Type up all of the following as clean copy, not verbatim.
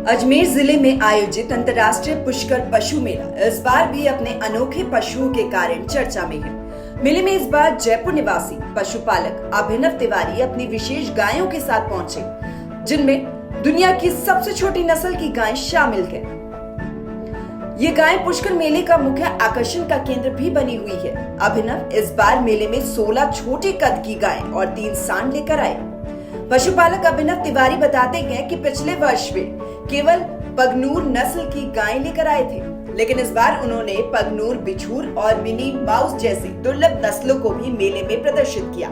अजमेर जिले में आयोजित अंतर्राष्ट्रीय पुष्कर पशु मेला इस बार भी अपने अनोखे पशुओं के कारण चर्चा में है। मेले में इस बार जयपुर निवासी पशुपालक अभिनव तिवारी अपनी विशेष गायों के साथ पहुंचे, जिनमें दुनिया की सबसे छोटी नस्ल की गाय शामिल है। ये गाय पुष्कर मेले का मुख्य आकर्षण का केंद्र भी बनी हुई है। अभिनव इस बार मेले में 16 छोटे कद की गाय और 3 सांड लेकर आए। पशुपालक अभिनव तिवारी बताते हैं कि पिछले वर्ष वे केवल पगनूर नस्ल की गाय लेकर आए थे, लेकिन इस बार उन्होंने पगनूर, बिछूर और मिनी माउस जैसी दुर्लभ नस्लों को भी मेले में प्रदर्शित किया।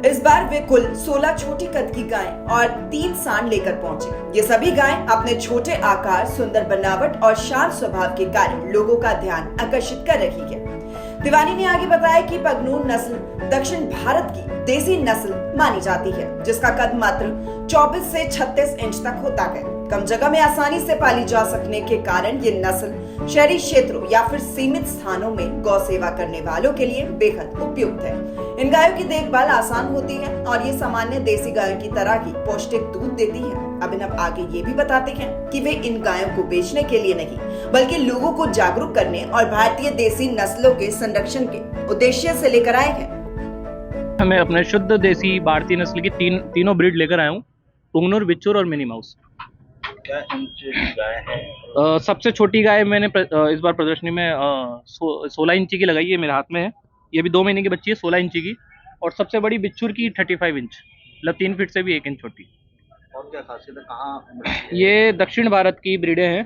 इस बार वे कुल 16 छोटी कद की गाय और 3 सांड लेकर पहुंचे। ये सभी गाय अपने छोटे आकार, सुंदर बनावट और शांत स्वभाव के कारण लोगों का ध्यान आकर्षित कर रही है। तिवारी ने आगे बताया कि पगनूर नस्ल दक्षिण भारत की देसी नस्ल मानी जाती है, जिसका कद मात्र 24 से 36 इंच तक होता है। कम जगह में आसानी से पाली जा सकने के कारण ये नस्ल शहरी क्षेत्रों या फिर सीमित स्थानों में गौ सेवा करने वालों के लिए बेहद उपयुक्त है। इन गायों की देखभाल आसान होती है और ये सामान्य देसी गायों की तरह ही पौष्टिक दूध देती है। अभिनव आगे ये भी बताते हैं कि वे इन गायों को बेचने के लिए नहीं, बल्कि लोगों को जागरूक करने और भारतीय देसी नस्लों के संरक्षण के उद्देश्य से लेकर आए हैं। मैं अपने शुद्ध देसी भारतीय नस्ल की तीनों ब्रीड लेकर आया हूँ, पुंगनूर, बिच्छूर और मिनी माउस। क्या इंच की गाय है? सबसे छोटी गाय मैंने इस बार प्रदर्शनी में 16 इंची की लगाई है, मेरे हाथ में है। ये भी 2 महीने की बच्ची है, 16 इंची की। और सबसे बड़ी बिच्छूर की 35 इंच, मतलब 3 फीट से भी 1 इंच छोटी। और क्या खासियत है, कहाँ मिलती है? ये दक्षिण भारत की ब्रीडें हैं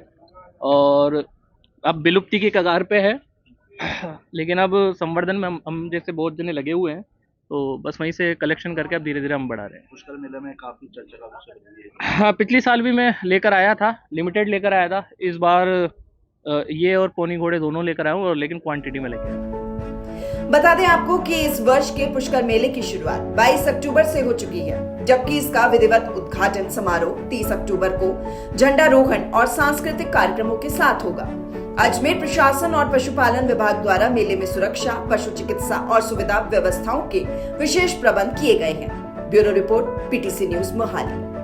और अब विलुप्ति की कगार पे है, लेकिन अब संवर्धन में हम जैसे बहुत जने लगे हुए हैं, तो बस वहीं से कलेक्शन करके अब धीरे धीरे हम बढ़ा रहे हैं। पुष्कर मेले में काफी चर्चा का विषय बनी है। हाँ, पिछली साल भी मैं लेकर आया था, लिमिटेड लेकर आया था। इस बार ये और पोनी घोड़े दोनों लेकर आया हूँ, और लेकिन क्वांटिटी में लेकर आया। बता दें आपको कि इस वर्ष के पुष्कर मेले की शुरुआत 22 अक्टूबर से हो चुकी है, जबकि इसका विधिवत उद्घाटन समारोह 30 अक्टूबर को झंडारोहण और सांस्कृतिक कार्यक्रमों के साथ होगा। अजमेर प्रशासन और पशुपालन विभाग द्वारा मेले में सुरक्षा, पशु चिकित्सा और सुविधा व्यवस्थाओं के विशेष प्रबंध किए गए हैं। Bureau report, PTC news, Mohali.